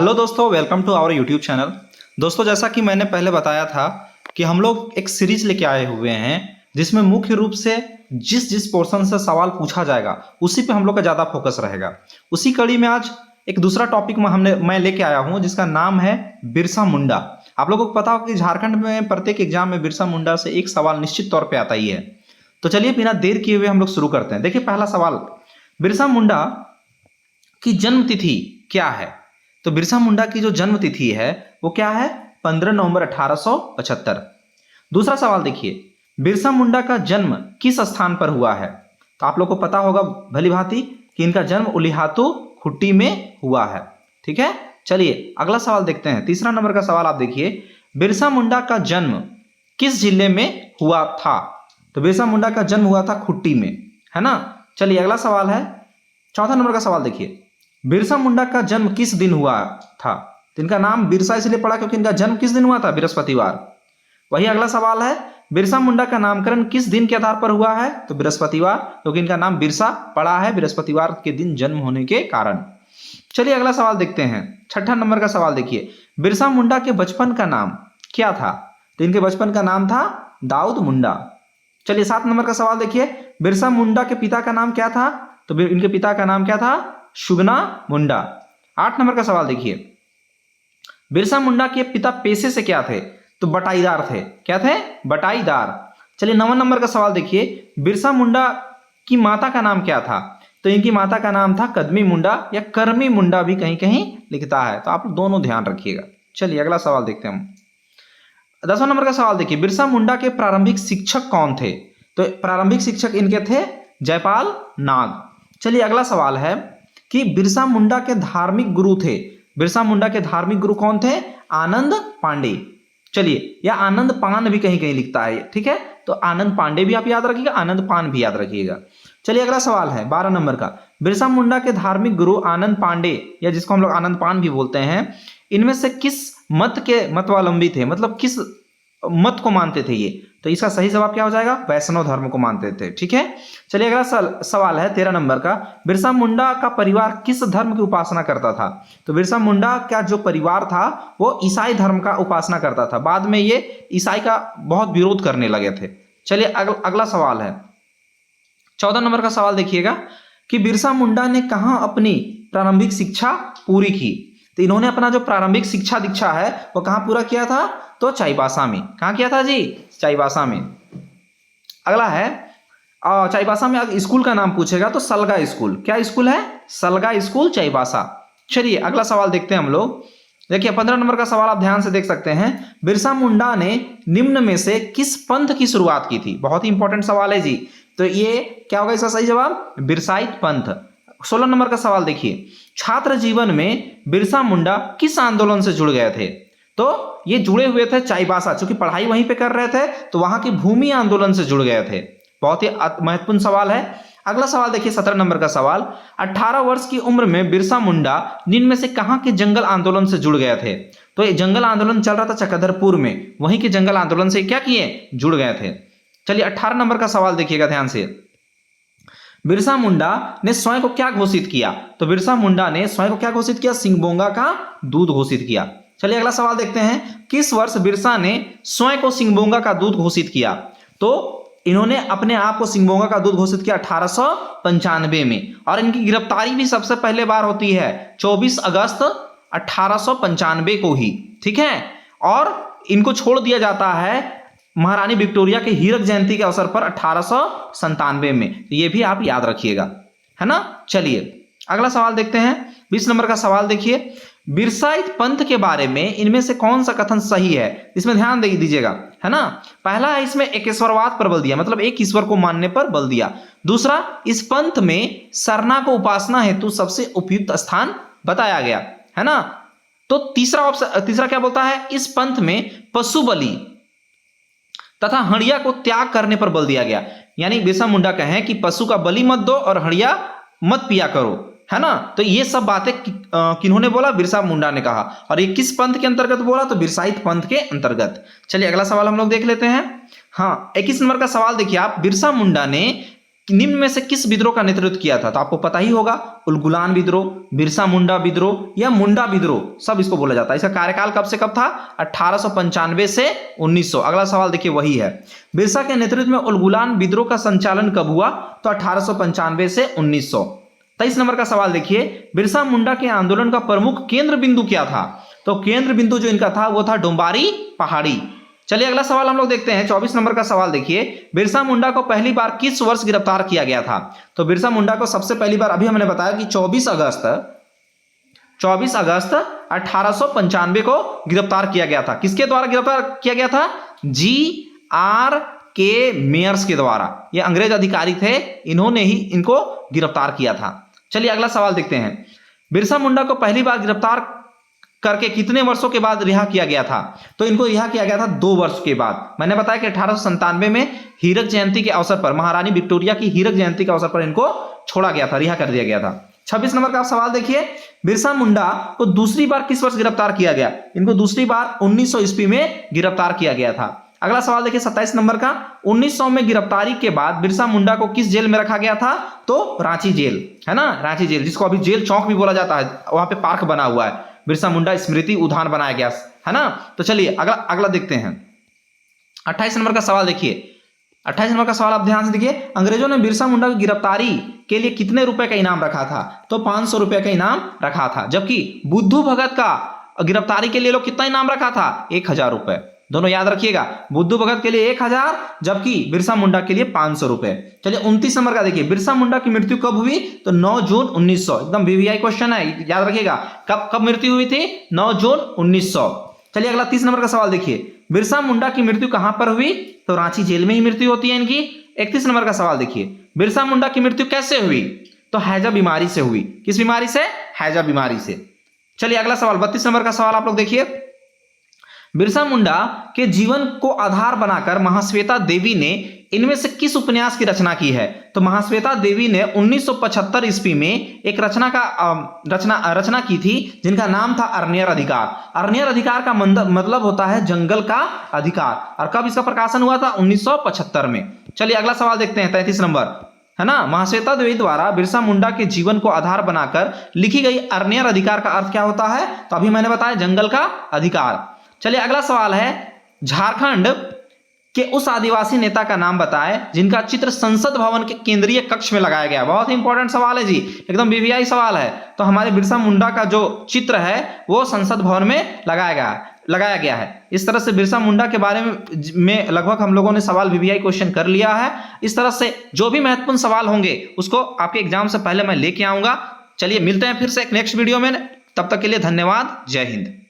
Hello दोस्तों, welcome to our YouTube channel. दोस्तों, जैसा कि मैंने पहले बताया था कि हम लोग एक सीरीज लेके आए हुए हैं जिसमें मुख्य रूप से जिस जिस पोर्शन से सवाल पूछा जाएगा उसी पे हम लोग का ज़्यादा फोकस रहेगा। उसी कड़ी में आज एक दूसरा टॉपिक मैं लेके आया हूँ जिसका नाम है बिरसा मुंडा। आप लोगों को पता हो कि झारखंड में प्रत्येक एग्जाम में बिरसा मुंडा से एक सवाल निश्चित तौर पर आता ही है। तो चलिए बिना देर किए हुए हम लोग शुरू करते हैं। देखिए, पहला सवाल, बिरसा मुंडा की जन्म तिथि क्या है? तो बिरसा मुंडा की जो जन्म तिथि है वो क्या है? 15 नवंबर 1875। दूसरा सवाल देखिए, बिरसा मुंडा का जन्म किस स्थान पर हुआ है? तो आप लोग को पता होगा भली भांति कि इनका जन्म उलिहातू खुट्टी में हुआ है। ठीक है, चलिए अगला सवाल देखते हैं। तीसरा नंबर का सवाल आप देखिए, बिरसा मुंडा का जन्म किस जिले में हुआ था? तो बिरसा मुंडा का जन्म हुआ था खुट्टी में, है ना। चलिए अगला सवाल है, चौथा नंबर का सवाल देखिए, बिरसा मुंडा का जन्म किस दिन हुआ था? तो इनका नाम बिरसा इसलिए पड़ा क्योंकि इनका जन्म किस दिन हुआ था? बृहस्पतिवार। वही अगला सवाल है, बिरसा मुंडा का नामकरण किस दिन के आधार पर हुआ है? तो बृहस्पतिवार, क्योंकि इनका नाम बिरसा पड़ा है बृहस्पतिवार के दिन जन्म होने के कारण। चलिए अगला सवाल देखते हैं। छठा नंबर का सवाल देखिए, बिरसा मुंडा के बचपन का नाम क्या था? तो इनके बचपन का नाम था दाऊद मुंडा। चलिए 7 नंबर का सवाल देखिए, बिरसा मुंडा के पिता का नाम क्या था? तो इनके पिता का नाम क्या था? शुगना मुंडा। 8 नंबर का सवाल देखिए, बिरसा मुंडा के पिता पेशे से क्या थे? तो बटाईदार थे। क्या थे? बटाईदार। चलिए 9 नंबर का सवाल देखिए, बिरसा मुंडा की माता का नाम क्या था? तो इनकी माता का नाम था कदमी मुंडा या करमी मुंडा भी कहीं कहीं लिखता है, तो आप दोनों ध्यान रखिएगा। चलिए अगला सवाल देखते हैं हम। 10वां नंबर का सवाल देखिए, बिरसा मुंडा के प्रारंभिक शिक्षक कौन थे? तो प्रारंभिक शिक्षक इनके थे जयपाल नाग। चलिए अगला सवाल है कि बिरसा मुंडा के धार्मिक गुरु थे। बिरसा मुंडा के धार्मिक गुरु कौन थे? आनंद पांडे। चलिए, या आनंद पान भी कहीं कहीं लिखता है, ठीक है, तो आनंद पांडे भी आप याद रखिएगा, आनंद पान भी याद रखिएगा। चलिए अगला सवाल है 12 नंबर का, बिरसा मुंडा के धार्मिक गुरु आनंद पांडे या जिसको हम लोग आनंद पान भी बोलते हैं, इनमें से किस मत के मतवालंबी थे? मतलब किस मत को मानते थे ये? तो इसका सही जवाब क्या हो जाएगा? वैष्णव धर्म को मानते थे। ठीक है, चलिए अगला सवाल है 13 नंबर का, बिरसा मुंडा का परिवार किस धर्म की उपासना करता था? तो बिरसा मुंडा का जो परिवार था वो ईसाई धर्म का उपासना करता था। बाद में ये ईसाई का बहुत विरोध करने लगे थे। चलिए अगला सवाल है 14 नंबर का सवाल देखिएगा कि बिरसा मुंडा ने कहां अपनी प्रारंभिक शिक्षा पूरी की? तो इन्होंने अपना जो प्रारंभिक शिक्षा दीक्षा है वो कहां पूरा किया था? तो चाईबासा में। कहां किया था जी? चाईबासा में। अगला है चाईबासा में अगर स्कूल का नाम पूछेगा तो सलगा स्कूल। क्या स्कूल है? सलगा स्कूल चाईबासा। चलिए अगला सवाल देखते हैं हम लोग। देखिए 15 नंबर का सवाल आप ध्यान से देख सकते हैं, बिरसा मुंडा ने निम्न में से किस पंथ की शुरुआत की थी? बहुत ही इंपॉर्टेंट सवाल है जी। तो ये क्या होगा इसका सही जवाब? बिरसाइत पंथ। 16 नंबर का सवाल देखिए, छात्र जीवन में बिरसा मुंडा किस आंदोलन से जुड़ गए थे? तो ये जुड़े हुए थे चाईबासा, क्योंकि पढ़ाई वहीं पे कर रहे थे, तो वहां की भूमि आंदोलन से जुड़ गए थे। बहुत ही महत्वपूर्ण सवाल है। अगला सवाल देखिए 17 नंबर का सवाल, 18 वर्ष की उम्र में बिरसा मुंडा निम्न में से कहां के जंगल आंदोलन से जुड़ गए थे? तो ये जंगल आंदोलन चल रहा था चक्रधरपुर में, वहीं के जंगल आंदोलन से क्या किए? जुड़ गए थे। चलिए 18 नंबर का सवाल देखिएगा ध्यान से, बिरसा मुंडा ने स्वयं को क्या घोषित किया? तो बिरसा मुंडा ने स्वयं को क्या घोषित किया? सिंगबोंगा का दूध घोषित किया। चलिए अगला सवाल देखते हैं, किस वर्ष बिरसा ने स्वयं को सिंगबोंगा का दूध घोषित किया? तो इन्होंने अपने आप को सिंगबोंगा का दूध घोषित किया 1895 में, और इनकी गिरफ्तारी भी सबसे पहले बार होती है 24 अगस्त 1895 को ही। ठीक है, और इनको छोड़ दिया जाता है महारानी विक्टोरिया के हीरक जयंती के अवसर पर 1897 में। ये भी आप याद रखिएगा, है ना। चलिए अगला सवाल देखते हैं 20 नंबर का सवाल देखिए, बिरसाइत पंथ के बारे में इनमें से कौन सा कथन सही है? इसमें ध्यान दीजिएगा, है ना। पहला है इसमें एकेश्वरवाद पर बल दिया, मतलब एक ईश्वर को मानने पर बल दिया। दूसरा, इस पंथ में सरना को उपासना हेतु सबसे उपयुक्त स्थान बताया गया, है ना। तो तीसरा क्या बोलता है? इस पंथ में पशु बलि तथा हड़िया को त्याग करने पर बल दिया गया। यानी बिरसा मुंडा कहें कि पशु का बलि मत दो और हड़िया मत पिया करो, है ना। तो ये सब बातें किन्होंने बोला? बिरसा मुंडा ने कहा। और ये किस पंथ के अंतर्गत बोला? तो बिरसाइत पंथ के अंतर्गत। चलिए अगला सवाल हम लोग देख लेते हैं। हाँ, 21 नंबर का सवाल देखिए आप, बिरसा मुंडा ने निम्न में से किस विद्रोह का नेतृत्व किया था? तो आपको पता ही होगा, उलगुलान विद्रोह, बिरसा मुंडा विद्रोह या मुंडा विद्रोह, सब इसको बोला जाता है। इसका कार्यकाल कब से कब था? 1895 से 1900। अगला सवाल देखिए वही है, बिरसा के नेतृत्व में उलगुलान विद्रोह का संचालन कब हुआ? तो 1895 से 1900। 23 नंबर का सवाल देखिए, बिरसा मुंडा के आंदोलन का प्रमुख केंद्र बिंदु क्या था? तो केंद्र बिंदु जो इनका था वो था डोम्बारी पहाड़ी। चलिए अगला सवाल हम लोग देखते हैं, 24 नंबर का सवाल देखिए, बिरसा मुंडा को पहली बार किस वर्ष गिरफ्तार किया गया था? तो बिरसा मुंडा को सबसे पहली बार अभी हमने बताया कि 24 अगस्त 1895 को गिरफ्तार किया गया था। किसके द्वारा गिरफ्तार किया गया था? G.R.K. मेयर्स के द्वारा। ये अंग्रेज अधिकारी थे, इन्होंने ही इनको गिरफ्तार किया था। चलिए अगला सवाल देखते हैं, बिरसा मुंडा को पहली बार गिरफ्तार करके कितने वर्षों के बाद रिहा किया गया था? तो इनको रिहा किया गया था 2 वर्ष के बाद। मैंने बताया कि 1897 में हीरक जयंती के अवसर पर, महारानी विक्टोरिया की हीरक जयंती के अवसर पर इनको छोड़ा गया था, रिहा कर दिया गया था। 26 नंबर का आप सवाल देखिए, बिरसा मुंडा को दूसरी बार किस वर्ष गिरफ्तार किया गया? इनको दूसरी बार 1900 ईस्वी में गिरफ्तार किया गया था। अगला सवाल देखिए 27 नंबर का, 1900 में गिरफ्तारी के बाद बिरसा मुंडा को किस जेल में रखा गया था? तो रांची जेल, है ना, रांची जेल, जिसको अभी जेल चौक भी बोला जाता है, वहां पे पार्क बना हुआ है, बिरसा मुंडा स्मृति उद्यान बनाया गया है ना। तो चलिए अगला देखते हैं, 28 नंबर का सवाल देखिए। 28 नंबर का सवाल आप ध्यान से देखिए, अंग्रेजों ने बिरसा मुंडा की गिरफ्तारी के लिए कितने रुपए का इनाम रखा था? तो 500 रुपए का इनाम रखा था। जबकि बुद्धू भगत का गिरफ्तारी के लिए लोग कितना इनाम रखा था? 1000 रुपए। दोनों याद रखिएगा, बुद्धू भगत के लिए 1000, जबकि बिरसा मुंडा के लिए 500 रुपए। चलिए 29 नंबर का देखिए, बिरसा मुंडा की मृत्यु कब हुई? तो 9 जून 1900। एकदम वीवीआई क्वेश्चन है, याद रखिएगा, कब मृत्यु हुई थी? 9 जून 1900। चलिए अगला 30 नंबर का सवाल देखिए, बिरसा मुंडा की मृत्यु कहां पर हुई? तो रांची जेल में ही मृत्यु होती है इनकी। 31 नंबर का सवाल देखिए, बिरसा मुंडा की मृत्यु कैसे हुई? तो हैजा बीमारी से हुई। किस बीमारी से? हैजा बीमारी से। चलिए अगला सवाल 32 नंबर का सवाल आप लोग देखिए, बिरसा मुंडा के जीवन को आधार बनाकर महाश्वेता देवी ने इनमें से किस उपन्यास की रचना की है? तो महाश्वेता देवी ने 1975 ईस्वी में एक रचना की थी, जिनका नाम था अरण्यर अधिकार। अरण्यर अधिकार का मतलब होता है जंगल का अधिकार। और कब इसका प्रकाशन हुआ था? 1975 में। चलिए अगला सवाल देखते हैं, 33 नंबर, है ना, महाश्वेता देवी द्वारा बिरसा मुंडा के जीवन को आधार बनाकर लिखी गई अरण्यर अधिकार का अर्थ क्या होता है? तो अभी मैंने बताया जंगल का अधिकार। चलिए अगला सवाल है, झारखंड के उस आदिवासी नेता का नाम बताएं जिनका चित्र संसद भवन के केंद्रीय कक्ष में लगाया गया। बहुत ही इंपॉर्टेंट सवाल है जी, एकदम वीवीआई सवाल है। तो हमारे बिरसा मुंडा का जो चित्र है वो संसद भवन में लगाया गया है। इस तरह से बिरसा मुंडा के बारे में लगभग हम लोगों ने सवाल वीवीआई क्वेश्चन कर लिया है। इस तरह से जो भी महत्वपूर्ण सवाल होंगे उसको आपके एग्जाम से पहले मैं लेके आऊंगा। चलिए मिलते हैं फिर से एक नेक्स्ट वीडियो में, तब तक के लिए धन्यवाद, जय हिंद।